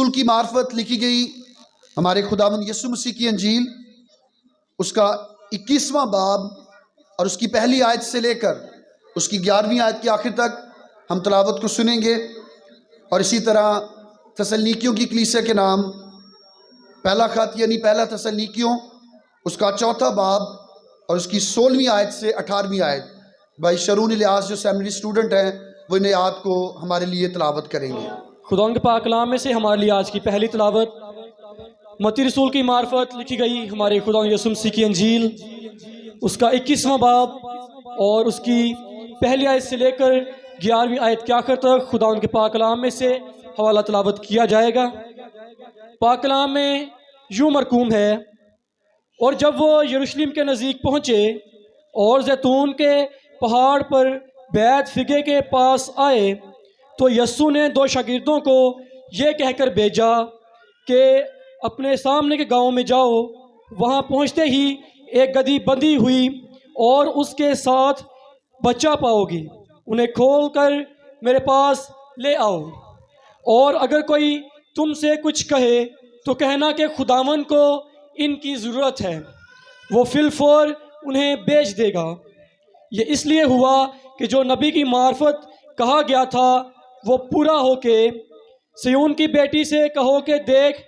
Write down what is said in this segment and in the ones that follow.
रसूल की मार्फत लिखी गई हमारे खुदावंद यीशु मसीह की अंजील, उसका 21वां बाब और उसकी पहली आयत से लेकर उसकी 11वीं आयत के आखिर तक हम तलावत को सुनेंगे। और इसी तरह तसल्लीकियों की कलीसिया के नाम पहला खत यानी पहला तसल्लीकियों, उसका 4था बाब और उसकी 16वीं आयत से 18वीं आयत भाई शरून इलियास जो सेमिनरी स्टूडेंट हैं वो इन आयत को हमारे लिए तलावत करेंगे। खुदा के पाक कलाम में से हमारे लिए आज की पहली तलावत मत्ती रसूल की मार्फत लिखी गई हमारे खुदा यीशु मसीह की अंजील, उसका 21वां बाब और उसकी पहली आयत से लेकर 11वीं आयत के आखिर तक खुदा के पाक कलाम में से हवाला तलावत किया जाएगा। पाक कलाम में यूँ मरकूम है, और जब वो यरूशलेम के नज़दीक पहुँचे और जैतून के पहाड़ पर बैत फिगे के पास आए तो यस्सु ने 2 शागिर्दों को ये कहकर भेजा कि अपने सामने के गांव में जाओ। वहां पहुंचते ही एक गदही बंधी हुई और उसके साथ बच्चा पाओगी, उन्हें खोल कर मेरे पास ले आओ। और अगर कोई तुमसे कुछ कहे तो कहना कि खुदावन को इनकी ज़रूरत है, वो फिलफौर उन्हें बेच देगा। ये इसलिए हुआ कि जो नबी की मार्फत कहा गया था वो पूरा होके सिय्योन की बेटी से कहो कि देख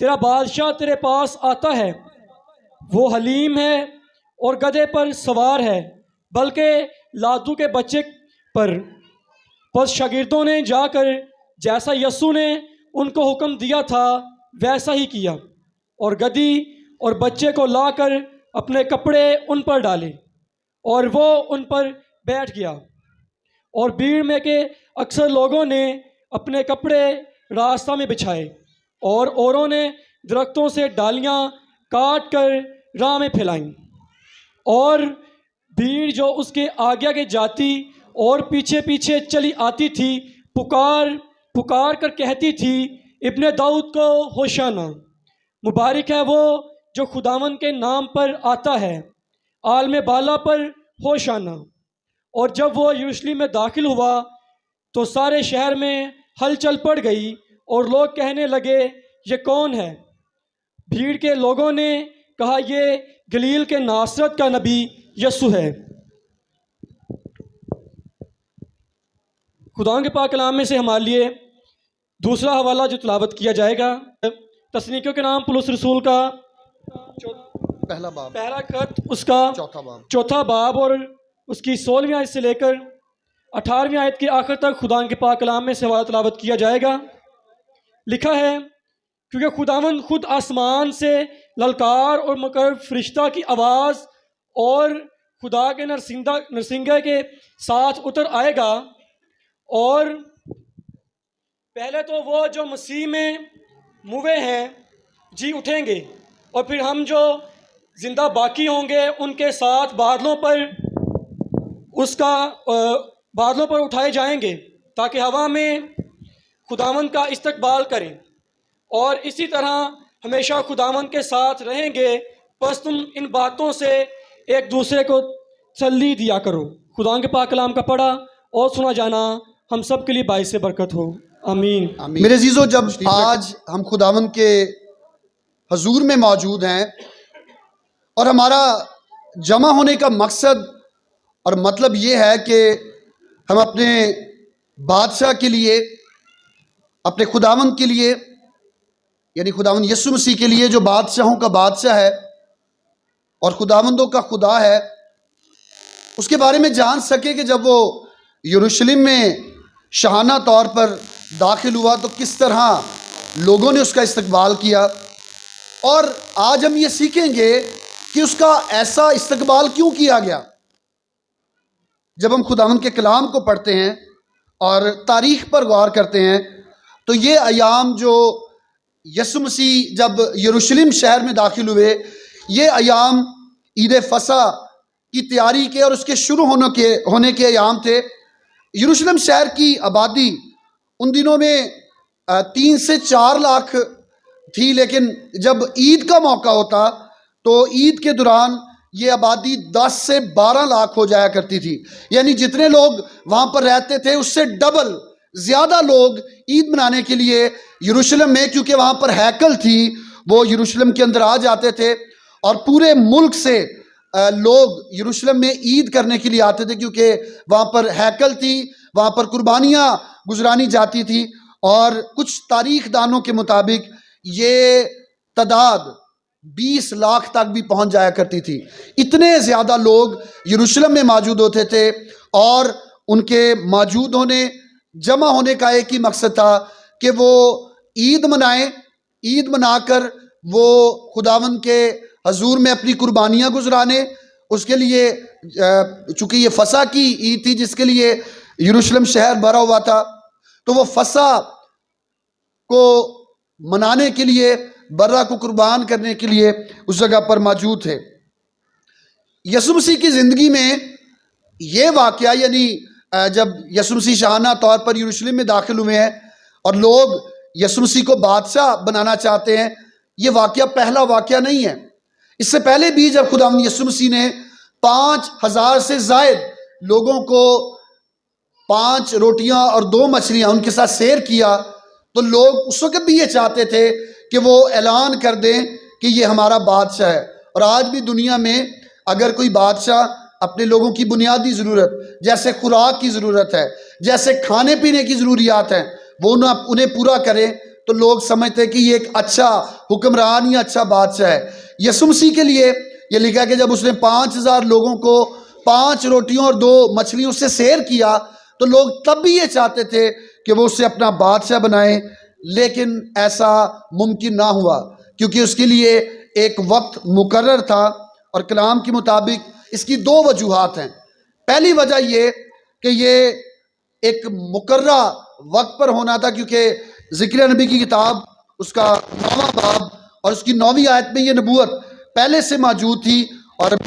तेरा बादशाह तेरे पास आता है, वो हलीम है और गधे पर सवार है, बल्कि लादू के बच्चे पर। बस शागिर्दों ने जाकर जैसा यस्सु ने उनको हुक्म दिया था वैसा ही किया और गधी और बच्चे को लाकर अपने कपड़े उन पर डाले और वो उन पर बैठ गया। और भीड़ में के अक्सर लोगों ने अपने कपड़े रास्ता में बिछाए और औरों ने दरख्तों से डालियां काट कर राह में फैलाईं। और भीड़ जो उसके आगे आगे जाती और पीछे पीछे चली आती थी पुकार पुकार कर कहती थी, इब्ने दाऊद को होशाना, मुबारक है वो जो खुदावन के नाम पर आता है, आलम बाला पर होशाना। और जब वो यरूशलेम में दाखिल हुआ तो सारे शहर में हलचल पड़ गई और लोग कहने लगे ये कौन है? भीड़ के लोगों ने कहा ये गलील के नासरत का नबी यस्सु है। खुदा के पाक कलाम में से हमारे लिए दूसरा हवाला जो तलावत किया जाएगा तस्नीकियों के नाम पुलुस रसूल का पहला खत, उसका चौथा बाब और उसकी 16वीं आयत से लेकर 18वीं आयत के आखिर तक खुदा के पाक कलाम में से हवाला तलावत किया जाएगा। लिखा है, क्योंकि खुदावन खुद आसमान से ललकार और मकर फरिश्ता की आवाज़ और खुदा के नरसिंगे के साथ उतर आएगा। और पहले तो वो जो मसीह में मुवे हैं जी उठेंगे और फिर हम जो जिंदा बाकी होंगे उनके साथ बादलों पर उठाए जाएंगे ताकि हवा में खुदावन का इस्तकबाल करें और इसी तरह हमेशा खुदावन के साथ रहेंगे। बस तुम इन बातों से एक दूसरे को तसल्ली दिया करो। खुदा के पाक कलाम का पढ़ा और सुना जाना हम सब के लिए बाइस से बरकत हो। आमीन। मेरे अजीजों, जब आज हम खुदावन के हजूर में मौजूद हैं और हमारा जमा होने का मकसद और मतलब ये है कि हम अपने बादशाह के लिए, अपने खुदावन के लिए यानी खुदावन यीशु मसीह के लिए जो बादशाहों का बादशाह है और खुदावंदों का खुदा है, उसके बारे में जान सके कि जब वो यरूशलेम में शाहाना तौर पर दाखिल हुआ तो किस तरह लोगों ने उसका इस्तकबाल किया। और आज हम ये सीखेंगे कि उसका ऐसा इस्तकबाल क्यों किया गया। जब हम खुदावंद के कलाम को पढ़ते हैं और तारीख़ पर गौर करते हैं तो ये अयाम जो यीशु मसीह जब यरूशलेम शहर में दाखिल हुए, ये अयाम ईद फसा की तैयारी के और उसके शुरू होने के अयाम थे। यरूशलेम शहर की आबादी उन दिनों में 3 से 4 लाख थी, लेकिन जब ईद का मौका होता तो ईद के दौरान ये आबादी 10 से 12 लाख हो जाया करती थी। यानी जितने लोग वहाँ पर रहते थे उससे डबल ज़्यादा लोग ईद मनाने के लिए यरूशलेम में, क्योंकि वहाँ पर हैकल थी, वो यरूशलेम के अंदर आ जाते थे और पूरे मुल्क से लोग यरूशलेम में ईद करने के लिए आते थे, क्योंकि वहाँ पर हैकल थी, वहाँ पर कुर्बानियाँ गुजरानी जाती थी। और कुछ तारीख दानों के मुताबिक ये तादाद 20 लाख तक भी पहुंच जाया करती थी। इतने ज़्यादा लोग यरूशलेम में मौजूद होते थे और उनके मौजूद होने, जमा होने का एक ही मकसद था कि वो ईद मनाएं। ईद मनाकर वो खुदावंद के हजूर में अपनी कुर्बानियाँ गुजराने। उसके लिए चूँकि ये फसा की ईद थी जिसके लिए यरूशलेम शहर भरा हुआ था, तो वो फसा को मनाने के लिए, बर्रा को कुर्बान करने के लिए उस जगह पर मौजूद थे। यसु मसीह की ज़िंदगी में ये वाक़या, यानी जब यसु मसीह शाहाना तौर पर यरूशलेम में दाखिल हुए हैं और लोग यसु मसीह को बादशाह बनाना चाहते हैं, ये वाक़या पहला वाक़या नहीं है। इससे पहले भी जब खुदावंद यसु मसीह ने 5,000 से ज़ायद लोगों को 5 रोटियां और 2 मछलियां उनके साथ शेयर किया, तो लोग उस वक्त भी ये चाहते थे कि वो ऐलान कर दें कि ये हमारा बादशाह है। और आज भी दुनिया में अगर कोई बादशाह अपने लोगों की बुनियादी ज़रूरत, जैसे खुराक की ज़रूरत है, जैसे खाने पीने की ज़रूरियात हैं, वो उन्हें पूरा करें, तो लोग समझते हैं कि ये एक अच्छा हुक्मरान या अच्छा बादशाह है। यसु मसीह के लिए ये लिखा कि जब उसने 5,000 लोगों को 5 रोटियों और 2 मछलियों से शेयर किया, तो लोग तब भी ये चाहते थे कि वो उससे अपना बादशाह बनाएं, लेकिन ऐसा मुमकिन ना हुआ, क्योंकि उसके लिए एक वक्त मुकर्रर था। और कलाम के मुताबिक इसकी 2 वजूहात हैं। पहली वजह ये कि ये एक मुकर्रा वक्त पर होना था, क्योंकि ज़िक्रिया नबी की किताब उसका 9वां बाब और उसकी 9वीं आयत में ये नबूवत पहले से मौजूद थी। और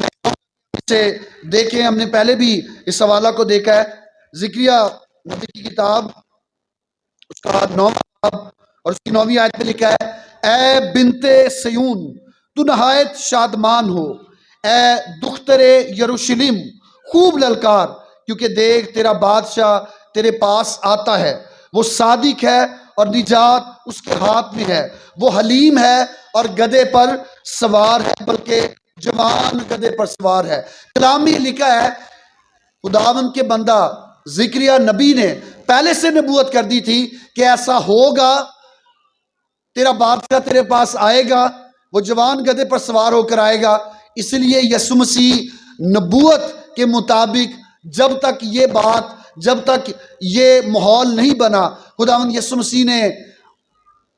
इसे देखें, हमने पहले भी इस सवाला को देखा है। ज़िक्रिया नबी की किताब उसका 9वां बाब और उसकी 9वीं आयत में लिखा है, ए बिनते सयून तू नहायत शादमान हो, ए दुख्तरे यरूशलेम खूब ललकार, क्योंकि देख तेरा बादशाह तेरे पास आता है, वो सादिक है और निजात उसके हाथ में है, वो हलीम है और गधे पर सवार है, बल्कि जवान गधे पर सवार है। कलाम में लिखा है, खुदावंद के बंदा ज़िक्रिया नबी ने पहले से नबूवत कर दी थी कि ऐसा होगा, तेरा बादशाह तेरे पास आएगा, वो जवान गधे पर सवार होकर आएगा। इसलिए यसु मसीह नबूवत के मुताबिक जब तक ये बात, जब तक ये माहौल नहीं बना, खुदावंद यसु मसीह ने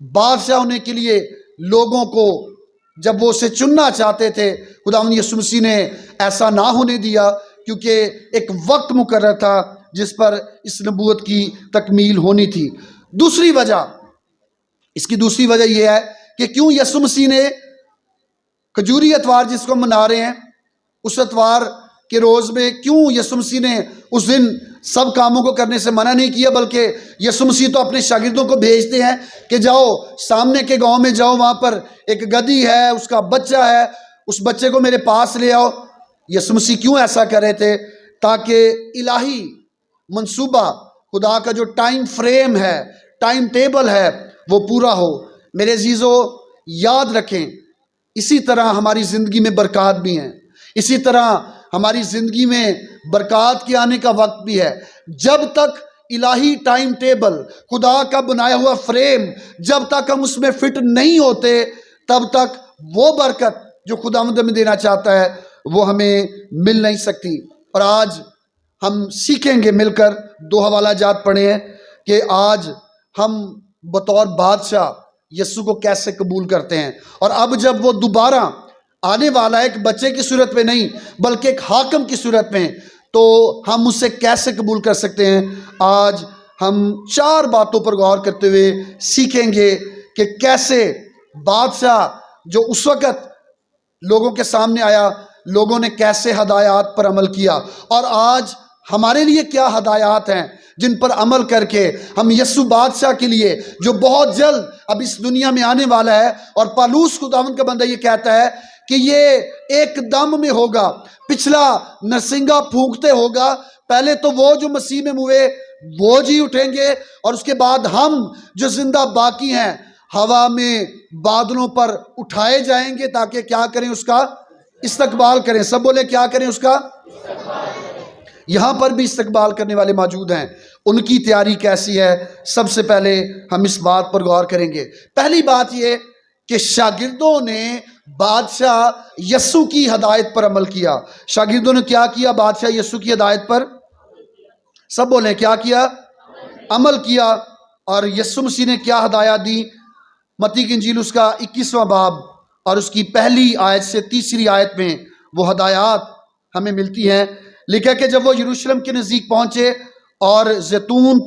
बादशाह होने के लिए लोगों को, जब वो उसे चुनना चाहते थे, खुदावंद यसु मसीह ने ऐसा ना होने दिया, क्योंकि एक वक्त मुकर्रर था जिस पर इस नबूवत की तकमील होनी थी। दूसरी वजह, इसकी दूसरी वजह यह है कि क्यों यसु मसीह ने खजूरी अतवार जिसको मना रहे हैं, उस अतवार के रोज़ में क्यों यसु मसीह ने उस दिन सब कामों को करने से मना नहीं किया, बल्कि यसु मसीह तो अपने शागिर्दों को भेजते हैं कि जाओ सामने के गांव में जाओ, वहाँ पर एक गधी है, उसका बच्चा है, उस बच्चे को मेरे पास ले आओ। यसु मसीह क्यों ऐसा कर रहे थे? ताकि इलाही मंसूबा, खुदा का जो टाइम फ्रेम है, टाइम टेबल है, वो पूरा हो। मेरे अजीज़ों, याद रखें, इसी तरह हमारी ज़िंदगी में बरक़ात भी हैं, इसी तरह हमारी ज़िंदगी में बरक़ात के आने का वक्त भी है। जब तक इलाही टाइम टेबल, खुदा का बनाया हुआ फ्रेम, जब तक हम उसमें फिट नहीं होते, तब तक वो बरकत जो खुदावंद हमें देना चाहता है वो हमें मिल नहीं सकती। और आज हम सीखेंगे मिलकर, 2 हवाला जात पढ़े हैं कि आज हम बतौर बादशाह यीशु को कैसे कबूल करते हैं। और अब जब वो दोबारा आने वाला है, एक बच्चे की सूरत में नहीं बल्कि एक हाकिम की सूरत में, तो हम उससे कैसे कबूल कर सकते हैं। आज हम 4 बातों पर गौर करते हुए सीखेंगे कि कैसे बादशाह जो उस वक़्त लोगों के सामने आया, लोगों ने कैसे हदायत पर अमल किया, और आज हमारे लिए क्या हदायत हैं जिन पर अमल करके हम यीशु बादशाह के लिए, जो बहुत जल्द अब इस दुनिया में आने वाला है, और पालूस खुदावंद का बंदा ये कहता है कि ये एक दम में होगा, पिछला नरसिंगा फूंकते होगा। पहले तो वो जो मसीह में हुए वो जी उठेंगे और उसके बाद हम जो जिंदा बाकी हैं हवा में बादलों पर उठाए जाएंगे ताकि क्या करें, उसका इस्तकबाल करें। सब बोले क्या करें, उसका। यहां पर भी इस्तकबाल करने वाले मौजूद हैं, उनकी तैयारी कैसी है, सबसे पहले हम इस बात पर गौर करेंगे। पहली बात यह कि शागिर्दों ने बादशाह यस्सु की हदायत पर अमल किया। शागिर्दों ने क्या किया, बादशाह यस्सु की हदायत पर, सब बोले क्या किया, अमल किया। और यस्सु मसीह ने क्या हदायत दी, मत्ती की इंजील उसका 21वां बाब और उसकी पहली आयत से तीसरी आयत में वो हदायत हमें मिलती हैं। लिखा कि जब वो यरूशलेम के नज़दीक पहुंचे और जैतून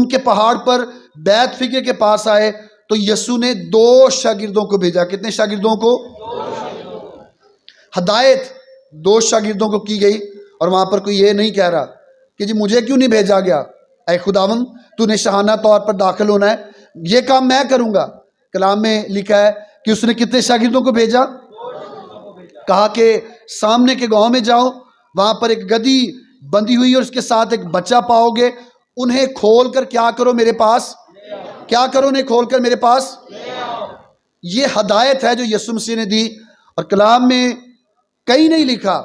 के पहाड़ पर बैत फिगे के पास आए तो यस्सु ने 2 शागिर्दों को भेजा। कितने शागिर्दों को, हदायत 2 शागिर्दों को की गई। और वहां पर कोई ये नहीं कह रहा कि जी मुझे क्यों नहीं भेजा गया, ऐ खुदावन तूने शहाना तौर पर दाखिल होना है, ये काम मैं करूंगा। कलाम में लिखा है कि उसने कितने शागिर्दों को भेजा, कहा कि सामने के गांव में जाओ, वहां पर एक गधी बंधी हुई और उसके साथ एक बच्चा पाओगे, उन्हें खोल कर क्या करो, मेरे पास क्या करो, उन्हें खोल कर मेरे पास। ये हदायत है जो यीशु मसीह ने दी। और कलाम में कहीं नहीं लिखा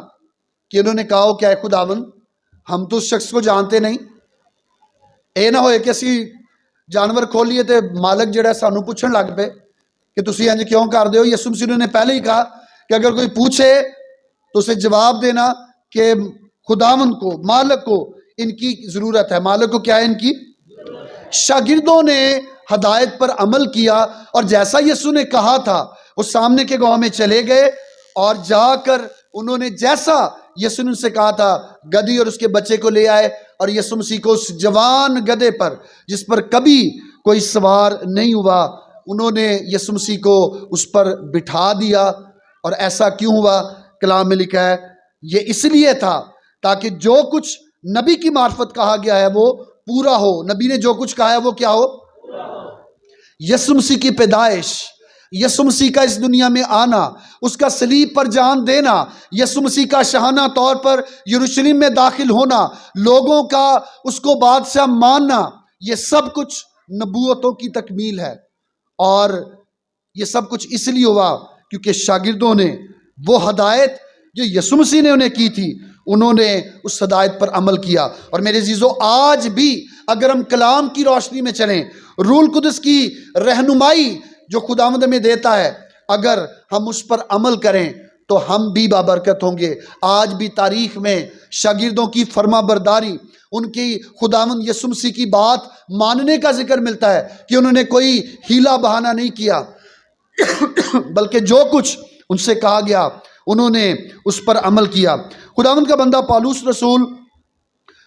कि उन्होंने कहा क्या है खुदावन हम तो उस शख्स को जानते नहीं, ए ना होए कि असी जानवर खोलिए तो मालक जिहड़ा सानू पूछण लग पे कि तुसी इंज क्यों कर दे हो। यीशु मसीह ने पहले ही कहा कि अगर कोई पूछे तो उसे जवाब देना कि खुदावन को, मालक को इनकी ज़रूरत है। मालक को क्या है, इनकी। शागिर्दों ने हदायत पर अमल किया और जैसा यीशु ने कहा था वो सामने के गांव में चले गए और जाकर उन्होंने जैसा यीशु ने उनसे कहा था गधी और उसके बच्चे को ले आए और यीशु मसीह को उस जवान गधे पर जिस पर कभी कोई सवार नहीं हुआ, उन्होंने यीशु मसीह को उस पर बिठा दिया। और ऐसा क्यों हुआ, कलाम में लिखा है ये इसलिए था ताकि जो कुछ नबी की मार्फत कहा गया है वो पूरा हो। नबी ने जो कुछ कहा है वो क्या हो, यीशु मसीह की पैदाइश, यीशु मसीह का इस दुनिया में आना, उसका सलीब पर जान देना, यीशु मसीह का शहाना तौर पर यरूशलेम में दाखिल होना, लोगों का उसको बादशाह मानना, ये सब कुछ नबूवतों की तकमील है। और ये सब कुछ इसलिए हुआ क्योंकि शागिर्दों ने वो हदायत जो यीशु मसीह ने उन्हें की थी, उन्होंने उस हदायत पर अमल किया। और मेरे अजीजों, आज भी अगर हम कलाम की रोशनी में चलें, रूल कुदस की रहनुमाई जो खुदावंद में देता है, अगर हम उस पर अमल करें तो हम भी बाबरकत होंगे। आज भी तारीख में शागिर्दों की फर्माबरदारी, उनकी खुदावंद यीशु मसीह की बात मानने का जिक्र मिलता है कि उन्होंने कोई हीला बहाना नहीं किया बल्कि जो कुछ उनसे कहा गया उन्होंने उस पर अमल किया। खुदावंद का बंदा पौलुस रसूल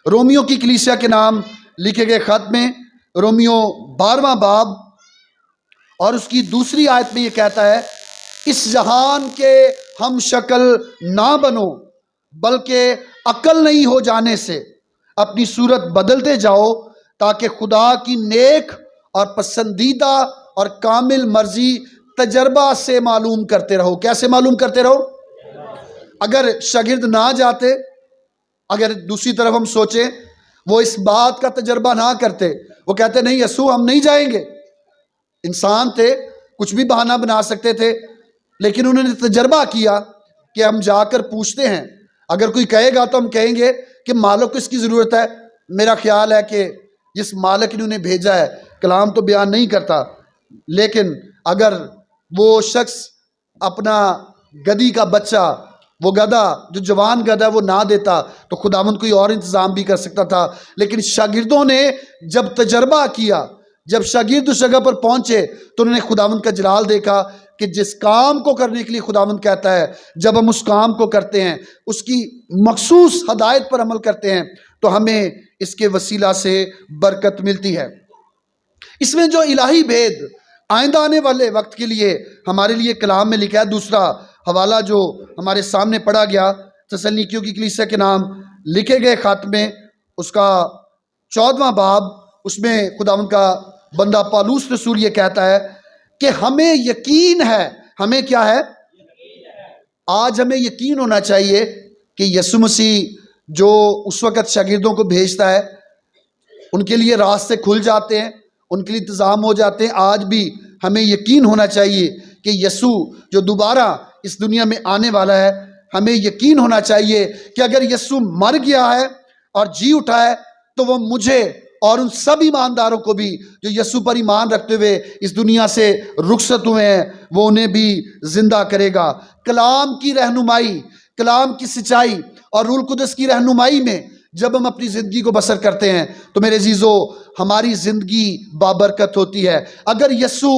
रोमियो की कलीसिया के नाम लिखे गए खत में रोमियो 12वां बाब और उसकी दूसरी आयत में ये कहता है, इस जहान के हम शक्ल ना बनो बल्कि अकल नहीं हो जाने से अपनी सूरत बदलते जाओ ताकि खुदा की नेक और पसंदीदा और कामिल मर्जी तजर्बा से मालूम करते रहो। कैसे मालूम करते रहो? अगर शागिर्द ना जाते, अगर दूसरी तरफ हम सोचें वो इस बात का तजर्बा ना करते, वो कहते नहीं यीशु हम नहीं जाएंगे। इंसान थे, कुछ भी बहाना बना सकते थे, लेकिन उन्होंने तजर्बा किया कि हम जाकर पूछते हैं, अगर कोई कहेगा तो हम कहेंगे कि मालिक को इसकी ज़रूरत है। मेरा ख्याल है कि जिस मालिक ने उन्हें भेजा है, कलाम तो बयान नहीं करता, लेकिन अगर वो शख्स अपना गधी का बच्चा, वो गधा जो जवान गधा वो ना देता तो खुदावंद कोई और इंतज़ाम भी कर सकता था। लेकिन शागिर्दों ने जब तजर्बा किया, जब शागिर्द उस जगह पर पहुंचे तो उन्होंने खुदावंद का जलाल देखा कि जिस काम को करने के लिए खुदावंद कहता है, जब हम उस काम को करते हैं, उसकी मखसूस हदायत पर अमल करते हैं तो हमें इसके वसीला से बरकत मिलती है। इसमें जो इलाही भेद आइंदा आने वाले वक्त के लिए हमारे लिए कलाम में लिखा है। दूसरा हवाला जो हमारे सामने पढ़ा गया तसल्लीकियों की कलीसिया के नाम लिखे गए खत में उसका 14वां बाब, उसमें खुदावंद का बंदा पौलुस रसूल ये कहता है कि हमें यकीन है, हमें क्या है, आज हमें यकीन होना चाहिए कि यीशु मसीह जो उस वक़्त शागिर्दों को भेजता है, उनके लिए रास्ते खुल जाते हैं, उनके लिए इंतज़ाम हो जाते हैं। आज भी हमें यकीन होना चाहिए कि यसू जो दोबारा इस दुनिया में आने वाला है, हमें यकीन होना चाहिए कि अगर यसू मर गया है और जी उठा है तो वो मुझे और उन सब ईमानदारों को भी जो यसू पर ईमान रखते हुए इस दुनिया से रुखसत हुए हैं, वो उन्हें भी जिंदा करेगा। कलाम की रहनुमाई, कलाम की सच्चाई और रूह कुदस की रहनुमाई में जब हम अपनी ज़िंदगी को बसर करते हैं तो मेरे अजीज़ों, हमारी ज़िंदगी बाबरकत होती है। अगर यसू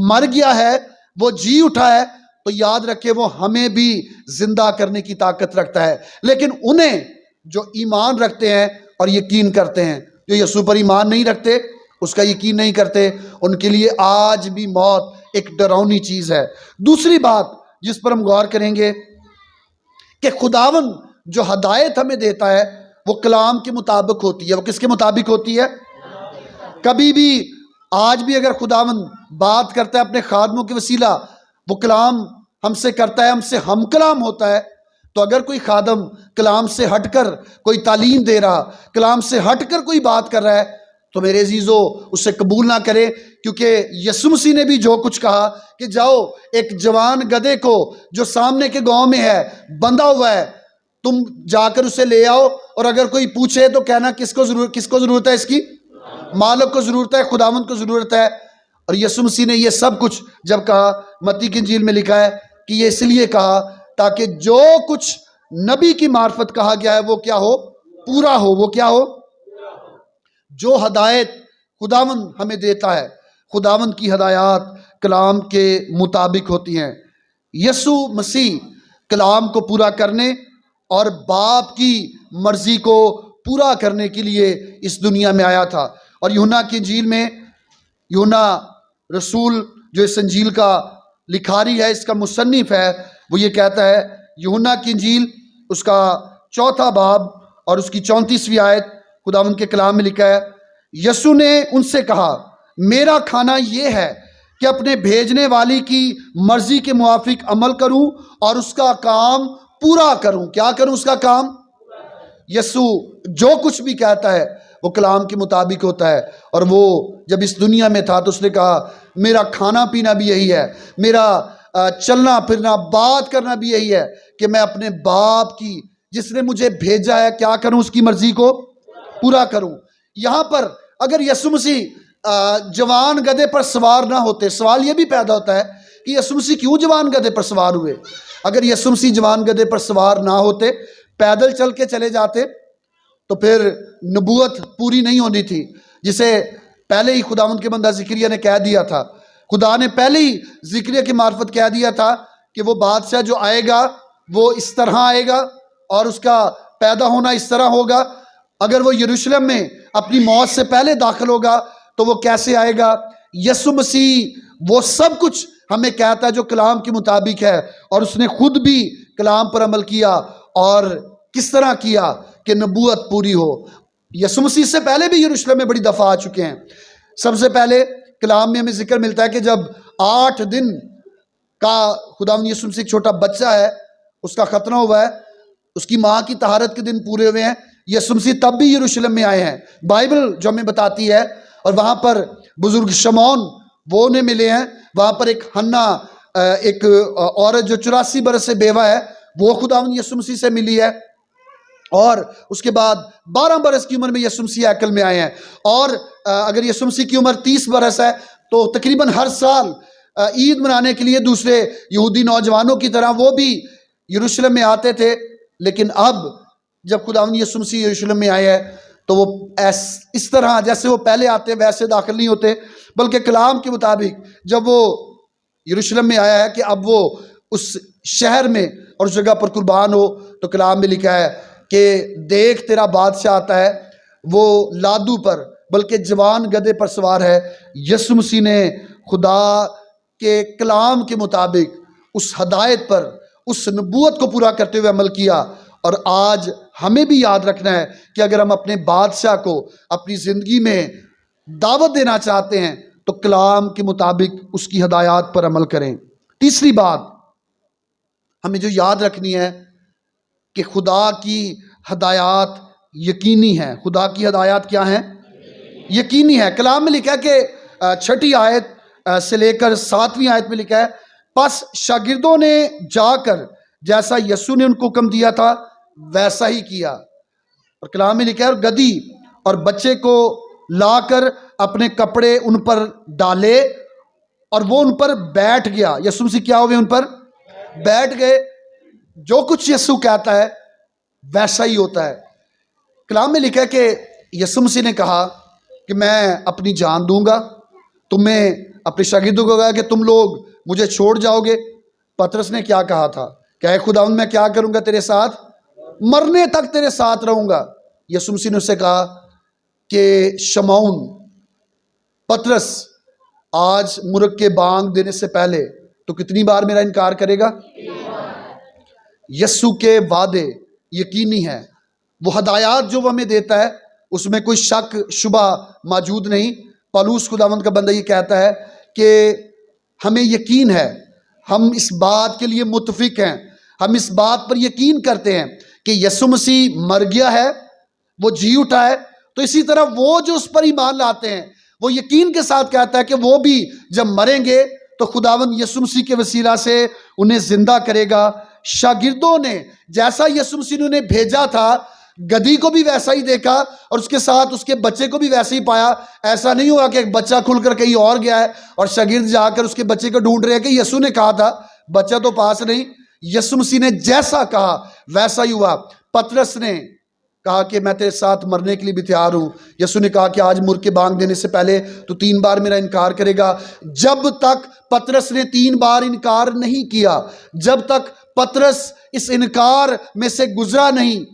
मर गया है, वो जी उठा है, तो याद रखें वो हमें भी जिंदा करने की ताकत रखता है। लेकिन उन्हें जो ईमान रखते हैं और यकीन करते हैं, जो यसू पर ईमान नहीं रखते, उसका यकीन नहीं करते, उनके लिए आज भी मौत एक डरावनी चीज़ है। दूसरी बात जिस पर हम गौर करेंगे कि खुदावन जो हदायत हमें देता है वो कलाम के मुताबिक होती है। वो किसके मुताबिक होती है? कभी भी, आज भी अगर खुदावन बात करता है अपने खादमों के वसीला, वो कलाम हमसे करता है, हमसे हम कलाम होता है। तो अगर कोई खादम कलाम से हटकर कोई तालीम दे रहा, कलाम से हटकर कोई बात कर रहा है, तो मेरे अजीज़ों उससे कबूल ना करें। क्योंकि यीशु मसीह ने भी जो कुछ कहा कि जाओ एक जवान गधे को जो सामने के गांव में है, बंधा हुआ है, तुम जाकर उसे ले आओ, और अगर कोई पूछे तो कहना किसको ज़रूरत है? इसकी मालिक को ज़रूरत है, खुदावंद को ज़रूरत है। और यीशु मसीह ने ये सब कुछ जब कहा, मत्ती की इंजील में लिखा है कि ये इसलिए कहा ताकि जो कुछ नबी की मार्फत कहा गया है वो क्या हो? पूरा हो। वो क्या हो? जो हदायत खुदावंद हमें देता है, खुदावंद की हदायत कलाम के मुताबिक होती हैं। यीशु मसीह कलाम को पूरा करने और बाप की मर्जी को पूरा करने के लिए इस दुनिया में आया था। और यूहन्ना की इंजील में, यूहन्ना रसूल जो इस इंजील का लिखारी है, इसका मुसन्निफ है, वो ये कहता है, यूहन्ना की इंजील उसका 4 बाब और उसकी 34वीं आयत, खुदावंद के कलाम में लिखा है, यीशु ने उनसे कहा, मेरा खाना ये है कि अपने भेजने वाली की मर्जी के मुआफिक अमल करूं और उसका काम पूरा करूं। क्या करूं? उसका काम। यीशु जो कुछ भी कहता है वो कलाम के मुताबिक होता है। और वो जब इस दुनिया में था तो उसने कहा, मेरा खाना पीना भी यही है, मेरा चलना फिरना बात करना भी यही है कि मैं अपने बाप की, जिसने मुझे भेजा है, क्या करूं? उसकी मर्जी को पूरा करूं। यहां पर अगर यीशु मसीह जवान गधे पर सवार ना होते, सवाल यह भी पैदा होता है कि यीशु मसीह क्यों जवान गधे पर सवार हुए? अगर यीशु मसीह जवान गधे पर सवार ना होते, पैदल चल के चले जाते, तो फिर नबूवत पूरी नहीं होनी थी, जिसे पहले ही खुदावंद के बंदा ज़िक्रिया ने कह दिया था। खुदा ने पहले ही ज़िक्रिया की मार्फत कह दिया था कि वो बादशाह जो आएगा वो इस तरह आएगा और उसका पैदा होना इस तरह होगा। अगर वो यरूशलेम में अपनी मौत से पहले दाखिल होगा तो वो कैसे आएगा? यीशु मसीह वो सब कुछ हमें कहता है जो कलाम के मुताबिक है, और उसने खुद भी कलाम पर अमल किया। और किस तरह किया कि नबूवत पूरी हो। यीशु मसीह से पहले भी यरूशलेम में बड़ी दफ़ा आ चुके हैं। सबसे पहले कलाम में हमें जिक्र मिलता है कि जब 8 दिन का खुदावंद यीशु मसीह एक छोटा बच्चा है, उसका खतना हुआ है, उसकी माँ की तहारत के दिन पूरे हुए हैं, यीशु मसीह तब भी यरूशलेम में आए हैं। बाइबल जो हमें बताती है, और वहाँ पर बुजुर्ग शमौन वो उन्हें मिले हैं, वहाँ पर एक हन्ना, एक औरत जो 84 बरस से बेवा है, वो खुदावंद यीशु मसीह से मिली है। और उसके बाद 12 बरस की उम्र में यीशु मसीह हैकल में आए हैं। और अगर यीशु मसीह की उम्र 30 बरस है तो तकरीबन हर साल ईद मनाने के लिए दूसरे यहूदी नौजवानों की तरह वो भी यरूशलेम में आते थे। लेकिन अब जब खुदावंद यीशु मसीह यरूशलेम में आए हैं तो वो इस तरह जैसे वो पहले आते वैसे दाखिल नहीं होते, बल्कि कलाम के मुताबिक जब वो यरूशलेम में आया है कि अब वो उस शहर में और उस जगह पर कुर्बान हो, तो कलाम में लिखा है कि देख तेरा बादशाह आता है, वो लादू पर बल्कि जवान गधे पर सवार है। यीशु मसीह ने खुदा के कलाम के मुताबिक उस हदायत पर, उस नबूवत को पूरा करते हुए अमल किया। और आज हमें भी याद रखना है कि अगर हम अपने बादशाह को अपनी ज़िंदगी में दावत देना चाहते हैं तो कलाम के मुताबिक उसकी हदायत पर अमल करें। तीसरी बात हमें जो याद रखनी है कि खुदा की हदायत यकीनी है। खुदा की हदायत क्या है? यकीनी है। कलाम में लिखा है कि छठी आयत से लेकर 7वीं आयत में लिखा है, बस शागिर्दों ने जाकर जैसा यीशु ने उनको हुक्म दिया था वैसा ही किया। और कलाम में लिखा है, और गधी और बच्चे को लाकर अपने कपड़े उन पर डाले और वो उन पर बैठ गया। यीशु मसीह क्या हुए? उन पर बैठ गए। जो कुछ यीशु कहता है वैसा ही होता है। कलाम में लिखा है कि यीशु मसीह ने कहा कि मैं अपनी जान दूंगा। तुम्हें अपने शागिर्दों को कहा कि तुम लोग मुझे छोड़ जाओगे। पतरस ने क्या कहा था? क्या है खुदावंद, मैं क्या करूंगा तेरे साथ? मरने तक तेरे साथ रहूंगा। यीशु मसीह ने उससे कहा कि शमौन, पतरस, आज मुर्ग के बांग देने से पहले तो कितनी बार मेरा इनकार करेगा? यीशु के वादे यकीनी है। वो हदायत जो वो हमें देता है उसमें कोई शक शुबा मौजूद नहीं। पौलुस खुदावंद का बंदा ये कहता है कि हमें यकीन है, हम इस बात के लिए मुत्तफिक हैं, हम इस बात पर यकीन करते हैं कि यीशु मसीह मर गया है, वो जी उठा है। तो इसी तरह वो जो उस पर ईमान लाते हैं वो यकीन के साथ कहता है कि वो भी जब मरेंगे तो खुदावंद यीशु मसीह के वसीला से उन्हें जिंदा करेगा। शागिर्दों ने जैसा यीशु मसीह ने उन्हें भेजा था, गधी को भी वैसा ही देखा और उसके साथ उसके बच्चे को भी वैसे ही पाया। ऐसा नहीं हुआ कि एक बच्चा खुलकर कहीं और गया है और शागिर्द जाकर उसके बच्चे को ढूंढ रहे हैं कि यीशु ने कहा था, बच्चा तो पास नहीं। यीशु मसीह ने जैसा कहा वैसा ही हुआ। पतरस ने कहा कि मैं तेरे साथ मरने के लिए भी तैयार हूं। यीशु ने कहा कि आज मुर्ग के बांग देने से पहले तो 3 बार मेरा इनकार करेगा। जब तक पतरस ने 3 बार इनकार नहीं किया, जब तक पतरस इस इनकार में से गुजरा नहीं,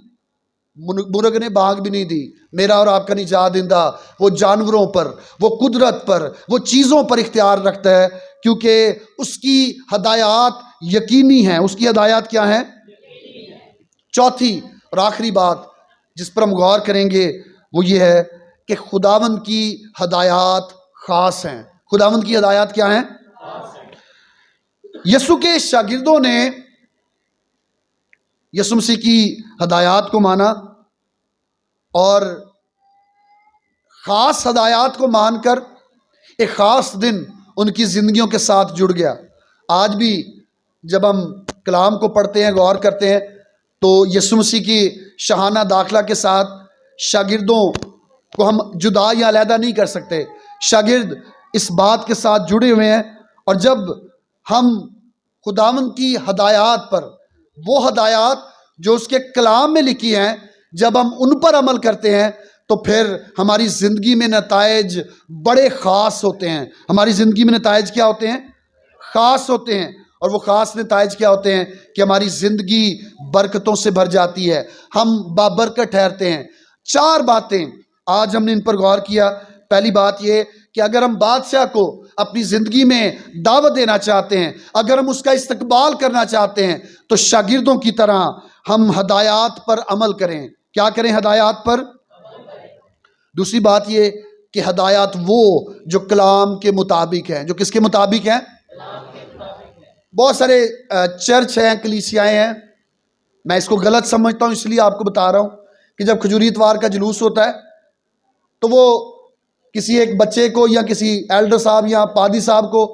मुर्ग ने बांग भी नहीं दी। मेरा और आपका निजात दिंदा वो जानवरों पर, वो कुदरत पर, वो चीज़ों पर इख्तियार रखता है, क्योंकि उसकी हदायत यकीनी है। उसकी हदायत क्या है? चौथी और आखिरी बात जिस पर हम गौर करेंगे वो ये है कि खुदावंद की हदायत खास हैं। खुदावंद की हदायत क्या है? यीशु के शागिर्दों ने यीशु मसीह की हदायत को माना और ख़ास हदायत को मानकर एक ख़ास दिन उनकी ज़िंदगियों के साथ जुड़ गया। आज भी जब हम कलाम को पढ़ते हैं, गौर करते हैं, तो यीशु मसीह की शहाना दाखिला के साथ शागिर्दों को हम जुदा या अलहदा नहीं कर सकते। शागिर्द इस बात के साथ जुड़े हुए हैं और जब हम खुदावंद की हदायत पर, वो हदायत जो उसके कलाम में लिखी हैं, जब हम उन पर अमल करते हैं तो फिर हमारी ज़िंदगी में नताइज बड़े ख़ास होते हैं। हमारी ज़िंदगी में नताइज क्या होते हैं? ख़ास होते हैं। और वो ख़ास नताइज क्या होते हैं कि हमारी ज़िंदगी बरकतों से भर जाती है, हम बाबरकत ठहरते हैं। 4 बातें आज हमने इन पर गौर किया। पहली बात ये कि अगर हम बादशाह को अपनी ज़िंदगी में दावत देना चाहते हैं, अगर हम उसका इस्तकबाल करना चाहते हैं, तो शागिर्दों की तरह हम हदायत पर अमल करें। क्या करें? हदायत पर। दूसरी बात ये कि हदायत वो जो कलाम के मुताबिक है। जो किसके मुताबिक है? बहुत सारे चर्च हैं, कलीसियाएँ हैं, मैं इसको गलत समझता हूँ, इसलिए आपको बता रहा हूँ कि जब खजूरी इतवार का जुलूस होता है तो वो किसी एक बच्चे को या किसी एल्डर साहब या पादी साहब को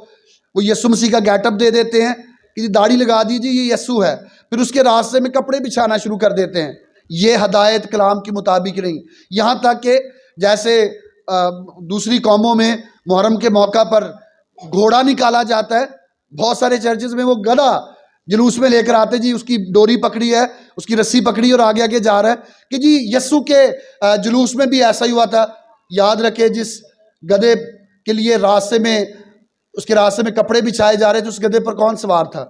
वो यीशु मसीह का गेटअप दे देते हैं कि दाढ़ी लगा दीजिए, ये यीशु है। फिर उसके रास्ते में कपड़े बिछाना शुरू कर देते हैं। ये हदायत कलाम के मुताबिक नहीं। यहाँ तक कि जैसे दूसरी कौमों में मुहर्रम के मौका पर घोड़ा निकाला जाता है, बहुत सारे चर्चेज में वो गधा जुलूस में लेकर आते, जी उसकी डोरी पकड़ी है, उसकी रस्सी पकड़ी और आगे आगे जा रहा है कि जी यीशु के जुलूस में भी ऐसा ही हुआ था। याद रखे, जिस गधे के लिए रास्ते में, उसके रास्ते में कपड़े बिछाए जा रहे थे, उस गधे पर कौन सवार था?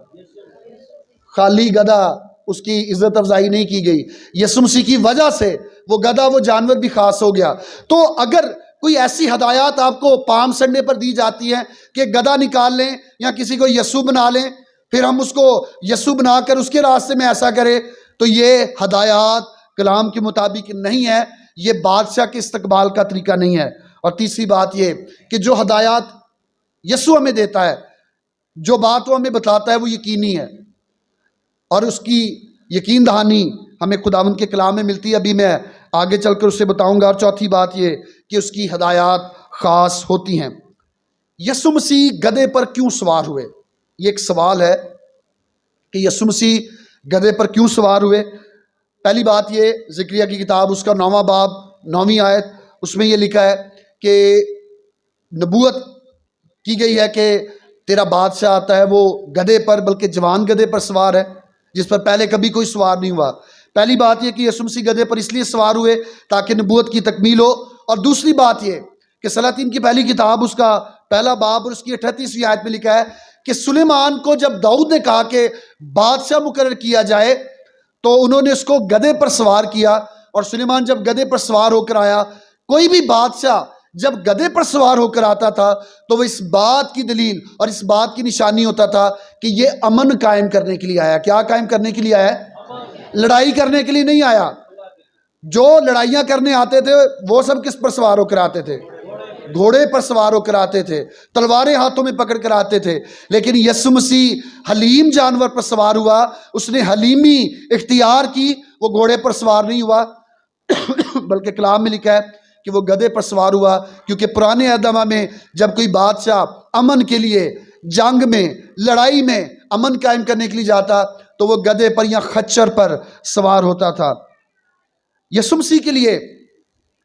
खाली गधा, उसकी इज्जत अफजाई नहीं की गई। यीशु मसीह की वजह से वो गधा, वो जानवर भी खास हो गया। तो अगर कोई ऐसी हदायत आपको पाम संडे पर दी जाती है कि गधा निकाल लें या किसी को यीशु बना लें, फिर हम उसको यीशु बनाकर उसके रास्ते में ऐसा करें, तो ये हदायत कलाम के मुताबिक नहीं है, ये बादशाह के इस्तकबाल का तरीका नहीं है। और तीसरी बात ये कि जो हदायत यीशु हमें देता है, जो बात वो हमें बताता है, वो यकीनी है और उसकी यकीन दहानी हमें खुदावंद के कलाम में मिलती है, अभी मैं आगे चलकर उससे बताऊंगा। और चौथी बात ये कि उसकी हदायत ख़ास होती हैं। यीशु मसीह गधे पर क्यों सवार हुए? ये एक सवाल है कि यीशु मसीह गधे पर क्यों सवार हुए। पहली बात ये, ज़िक्रिया की किताब उसका 9वां बाब 9वीं आयत, उसमें ये लिखा है कि नबूवत की गई है कि तेरा बादशाह आता है, वो गधे पर, बल्कि जवान गधे पर सवार है, जिस पर पहले कभी कोई सवार नहीं हुआ। पहली बात यह कि यीशु मसीह गधे पर इसलिए सवार हुए ताकि नबूवत की तकमील हो। और दूसरी बात यह कि सलातीन की पहली किताब उसका पहला बाब और उसकी 38वीं आयत में लिखा है कि सुलेमान को जब दाऊद ने कहा कि बादशाह मुकर्रर किया जाए तो उन्होंने उसको गधे पर सवार किया। और सुलेमान जब गधे पर सवार होकर आया, कोई भी बादशाह जब गधे पर सवार होकर आता था तो वह इस बात की दलील और इस बात की निशानी होता था कि ये अमन कायम करने के लिए आया। क्या कायम करने के लिए आया? लड़ाई करने के लिए नहीं आया। जो लड़ाइयां करने आते थे वो सब किस पर सवार होकर आते थे? घोड़े पर सवार होकर आते थे, तलवारें हाथों में पकड़ कर आते थे। लेकिन यीशु मसीह हलीम जानवर पर सवार हुआ, उसने हलीमी इख्तियार की, वो घोड़े पर सवार नहीं हुआ बल्कि कलाम में लिखा है कि वो गधे पर सवार हुआ। क्योंकि पुराने अदमा में जब कोई बादशाह अमन के लिए, जंग में, लड़ाई में अमन कायम करने के लिए जाता तो वो गधे पर या खच्चर पर सवार होता था। यीशु मसीह के लिए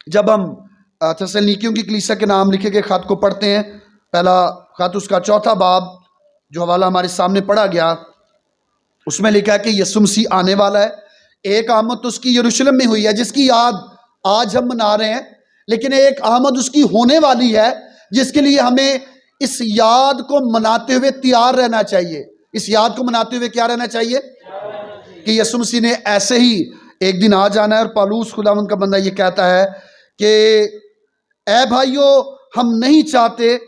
जब हम थेसलुनीकियों की कलीसिया के नाम लिखे गए खत को पढ़ते हैं, पहला खत उसका 4था बाब जो हवाला हमारे सामने पढ़ा गया, उसमें लिखा है कि यीशु मसीह आने वाला है। एक आमद तो उसकी यरूशलेम में हुई है जिसकी याद आज हम मना रहे हैं, लेकिन एक आमद उसकी होने वाली है जिसके लिए हमें इस याद को मनाते हुए तैयार रहना चाहिए। इस याद को मनाते हुए क्या रहना चाहिए? कि यीशु मसीह ने ऐसे ही एक दिन आ जाना है। और पौलुस खुदावंद का बंदा ये कहता है कि ऐ भाइयों, हम नहीं चाहते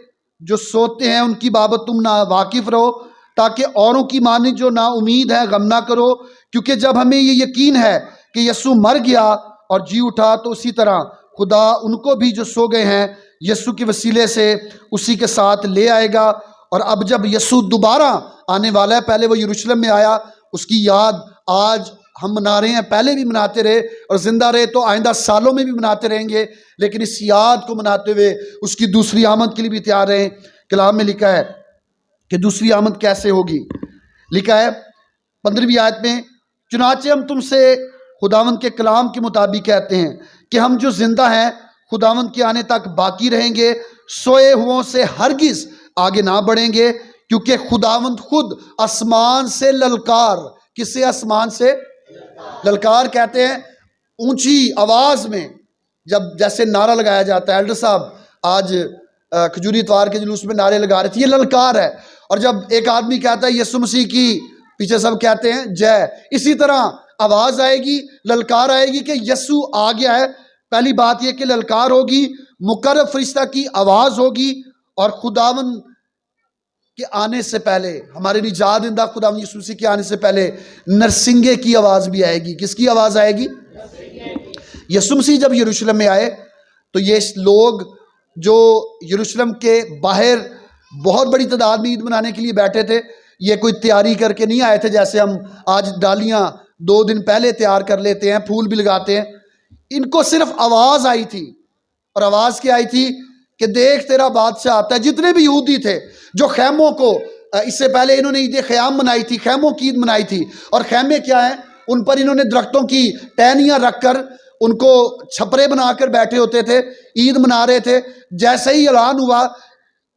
जो सोते हैं उनकी बाबत तुम ना वाकिफ रहो, ताकि औरों की माने जो ना उम्मीद है गम ना करो। क्योंकि जब हमें ये यकीन है कि यीशु मर गया और जी उठा, तो उसी तरह खुदा उनको भी जो सो गए हैं यीशु के वसीले से उसी के साथ ले आएगा। और अब जब यीशु दोबारा आने वाला है, पहले वो यरूशलेम में आया, उसकी याद आज हम मना रहे हैं, पहले भी मनाते रहे और जिंदा रहे तो आइंदा सालों में भी मनाते रहेंगे। लेकिन इस याद को मनाते हुए उसकी दूसरी आमद के लिए भी तैयार रहें। कलाम में लिखा है कि दूसरी आमद कैसे होगी। लिखा है 15वीं आयत में, चुनाचे हम तुमसे खुदावंद के कलाम के मुताबिक कहते हैं कि हम जो जिंदा हैं खुदावंद के आने तक बाकी रहेंगे, सोए हुओं से हरगिज आगे ना बढ़ेंगे। क्योंकि खुदावंद खुद आसमान से ललकार, किससे? आसमान से ललकार कहते हैं ऊंची आवाज में, जब जैसे नारा लगाया जाता है। एल्डर साहब आज खजूरी इतवार के जुलूस में नारे लगा रहे थे, ये ललकार है। और जब एक आदमी कहता है यीशु मसीह की, पीछे सब कहते हैं जय। इसी तरह आवाज आएगी, ललकार आएगी कि यीशु आ गया है। पहली बात यह कि ललकार होगी, मुकर्रर फरिश्ता की आवाज होगी, और खुदावन के आने से पहले, हमारे निजात दिंदा खुदावन यीशु मसीह के आने से पहले नरसिंगे की आवाज भी आएगी। किसकी आवाज आएगी? यीशु मसीह जब यरूशलेम में आए तो ये लोग जो यरूशलेम के बाहर बहुत बड़ी तादाद में ईद मनाने के लिए बैठे थे, ये कोई तैयारी करके नहीं आए थे जैसे हम आज डालियां 2 दिन पहले तैयार कर लेते हैं, फूल भी लगाते हैं। इनको सिर्फ आवाज आई थी, और आवाज क्या आई थी कि देख तेरा बादशाह आता है। जितने भी यहूदी थे जो खैमों को, इससे पहले इन्होंने ईद ख़याम मनाई थी, खैमों की ईद मनाई थी। और खैमे क्या है, उन पर इन्होंने दरख्तों की टहनियाँ रखकर उनको छपरे बनाकर बैठे होते थे, ईद मना रहे थे। जैसे ही ऐलान हुआ,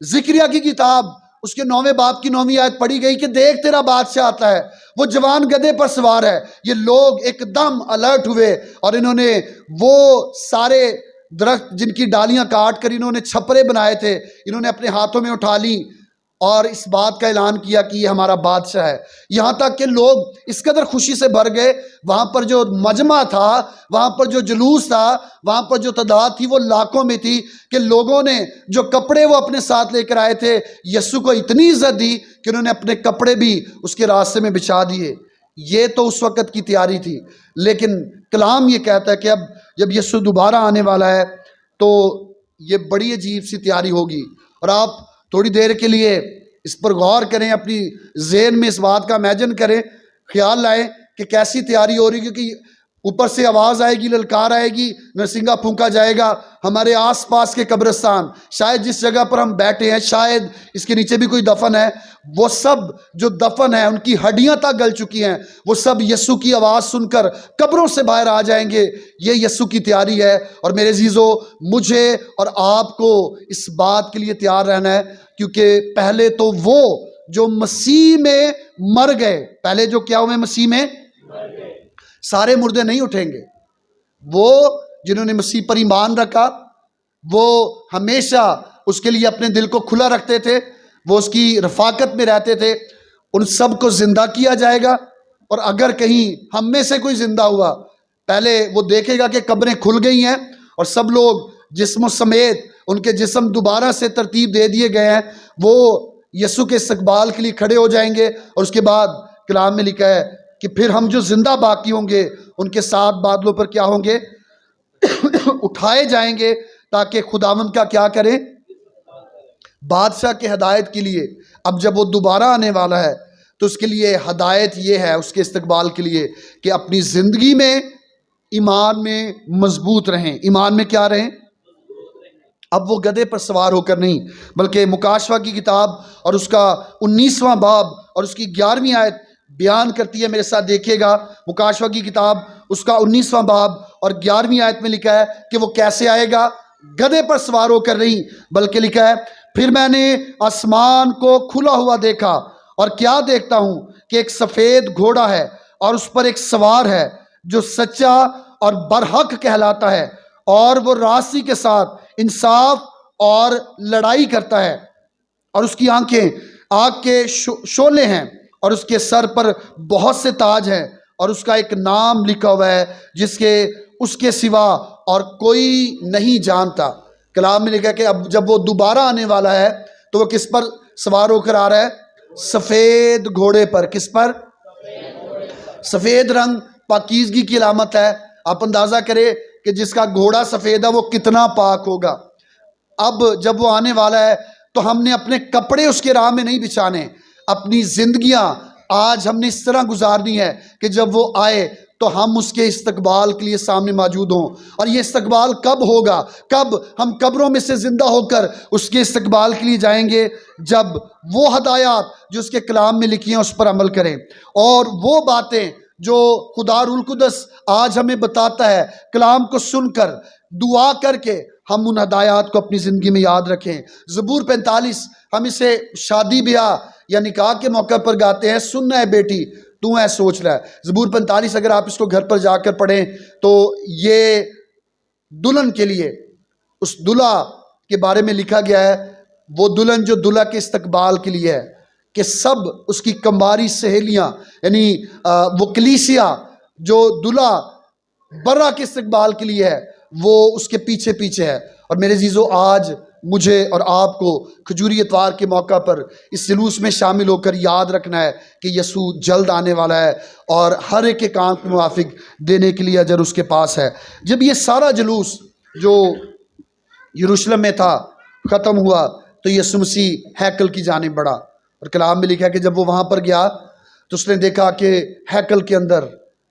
ज़िक्रिया की किताब उसके 9वें बाब की 9वीं आयत पढ़ी गई कि देख तेरा बादशाह आता है, वो जवान गधे पर सवार है। ये लोग एकदम अलर्ट हुए और इन्होंने वो सारे दरख्त जिनकी डालियां काट कर इन्होंने छपरे बनाए थे, इन्होंने अपने हाथों में उठा ली और इस बात का ऐलान किया कि ये हमारा बादशाह है। यहाँ तक कि लोग इस कदर खुशी से भर गए, वहाँ पर जो मजमा था, वहाँ पर जो जुलूस था, वहाँ पर जो तादाद थी वो लाखों में थी कि लोगों ने जो कपड़े वो अपने साथ लेकर आए थे, यीशु को इतनी इज्जत दी कि उन्होंने अपने कपड़े भी उसके रास्ते में बिछा दिए। ये तो उस वक़्त की तैयारी थी। लेकिन कलाम ये कहता है कि अब जब यीशु दोबारा आने वाला है तो ये बड़ी अजीब सी तैयारी होगी। और आप थोड़ी देर के लिए इस पर गौर करें, अपनी ज़हन में इस बात का इमेजिन करें, ख्याल लाएं कि कैसी तैयारी हो रही। क्योंकि ऊपर से आवाज़ आएगी, ललकार आएगी, नरसिंगा फूंका जाएगा। हमारे आसपास के कब्रिस्तान, शायद जिस जगह पर हम बैठे हैं, शायद इसके नीचे भी कोई दफन है, वो सब जो दफन है उनकी हड्डियां तक गल चुकी हैं, वो सब यीशु की आवाज़ सुनकर कब्रों से बाहर आ जाएंगे। ये यीशु की तैयारी है। और मेरे अजीजों, मुझे और आपको इस बात के लिए तैयार रहना है, क्योंकि पहले तो वो जो मसीह में मर गए, पहले जो क्या हुए मसीह में, सारे मुर्दे नहीं उठेंगे। वो जिन्होंने मसीह पर ईमान रखा, वो हमेशा उसके लिए अपने दिल को खुला रखते थे, वो उसकी रफाकत में रहते थे, उन सब को जिंदा किया जाएगा। और अगर कहीं हम में से कोई जिंदा हुआ, पहले वो देखेगा कि कब्रें खुल गई हैं और सब लोग जिस्मों समेत उनके जिस्म दोबारा से तरतीब दे दिए गए हैं, वो यीशु के इस्तकबाल के लिए खड़े हो जाएंगे। और उसके बाद कलाम में लिखा है कि फिर हम जो जिंदा बाकी होंगे उनके साथ बादलों पर क्या होंगे, उठाए जाएंगे, ताकि खुदावंद का क्या करें, बादशाह के हिदायत के लिए। अब जब वो दोबारा आने वाला है तो उसके लिए हिदायत ये है, उसके इस्तकबाल के लिए, कि अपनी ज़िंदगी में ईमान में मजबूत रहें। ईमान में क्या रहें? अब वो गधे पर सवार होकर नहीं, बल्कि मुकाशवा की किताब और उसका 19वां बाब और उसकी 11वीं आयत बयान करती है। मेरे साथ देखिएगा, मुकाशवा की किताब उसका 19वां बाब और 11वीं आयत में लिखा है कि वो कैसे आएगा, गधे पर सवार होकर नहीं, बल्कि लिखा है, फिर मैंने आसमान को खुला हुआ देखा और क्या देखता हूं कि एक सफ़ेद घोड़ा है और उस पर एक सवार है जो सच्चा और बरहक कहलाता है, और वो रास्ती के साथ इंसाफ और लड़ाई करता है, और उसकी आंखें आग के शोले हैं, और उसके सर पर बहुत से ताज हैं, और उसका एक नाम लिखा हुआ है जिसके उसके सिवा और कोई नहीं जानता। कलाम में लिखा कि अब जब वो दोबारा आने वाला है तो वो किस पर सवार होकर आ रहा है? सफ़ेद घोड़े पर। किस पर? सफ़ेद रंग पाकीज़गी की अलामत है। आप अंदाज़ा करें कि जिसका घोड़ा सफ़ेद है वो कितना पाक होगा। अब जब वो आने वाला है तो हमने अपने कपड़े उसके राह में नहीं बिछाने, अपनी जिंदगियां आज हमने इस तरह गुजारनी है कि जब वो आए तो हम उसके इस्तकबाल के लिए सामने मौजूद हों। और ये इस्तकबाल कब होगा? कब हम कब्रों में से जिंदा होकर उसके इस्तकबाल के लिए जाएंगे? जब वो हदायत जो उसके कलाम में लिखी हैं उस पर अमल करें, और वो बातें जो खुदा रूहुल कुद्दस आज हमें बताता है, कलाम को सुनकर दुआ करके हम उन हदायत को अपनी ज़िंदगी में याद रखें। ज़बूर 45 हम इसे शादी ब्याह या निकाह के मौके पर गाते हैं, सुनना है बेटी तू है सोच रहा है। ज़बूर 45 अगर आप इसको घर पर जाकर पढ़ें तो ये दुल्हन के लिए, उस दुल्हा के बारे में लिखा गया है, वो दुल्हन जो दुल्हा के इस्तकबाल के लिए है, कि सब उसकी कंबारी सहेलियाँ, यानी वो कलीसिया जो दुल्हा बर्रा के इस्तकबाल के लिए है, वो उसके पीछे पीछे है। और मेरे जीजों, आज मुझे और आपको खजूरी इतवार के मौका पर इस जुलूस में शामिल होकर याद रखना है कि यसू जल्द आने वाला है और हर एक के काम के मुवाफिक देने के लिए अजर उसके पास है। जब ये सारा जुलूस जो यरूशलेम में था ख़त्म हुआ तो यसू मसीह हैकल की जानिब बढ़ा, और कलाम में लिखा है कि जब वो वहाँ पर गया तो उसने देखा कि हैकल के अंदर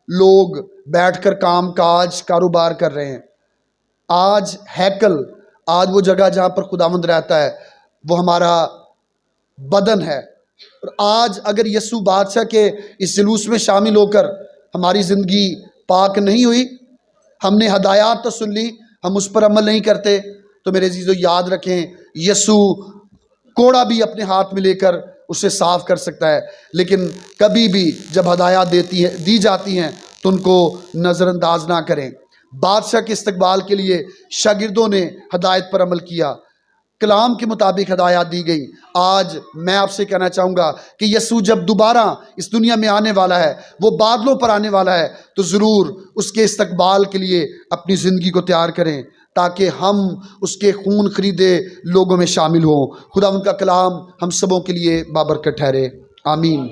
लोग बैठकर काम काज कारोबार कर रहे हैं। आज हैकल, आज वो जगह जहाँ पर खुदावंद रहता है, वो हमारा बदन है। और आज अगर यसू बादशाह के इस जुलूस में शामिल होकर हमारी ज़िंदगी पाक नहीं हुई, हमने हदायत तो सुन ली, हम उस पर अमल नहीं करते, तो मेरे अजीज़ों याद रखें, यसू कोड़ा भी अपने हाथ में लेकर उसे साफ कर सकता है, लेकिन कभी भी जब हदायत दी जाती हैं तो उनको नज़रअंदाज ना करें। बादशाह के इस्तकबाल के लिए शागिर्दों ने हदायत पर अमल किया, कलाम के मुताबिक हदायत दी गई। आज मैं आपसे कहना चाहूँगा कि यसू जब दोबारा इस दुनिया में आने वाला है, वो बादलों पर आने वाला है, तो ज़रूर उसके इस्तकबाल के लिए अपनी ज़िंदगी को तैयार करें ताकि हम उसके खून खरीदे लोगों में शामिल हों। खुदा उनका कलाम हम सबों के लिए बाबरकत ठहरे। आमीन।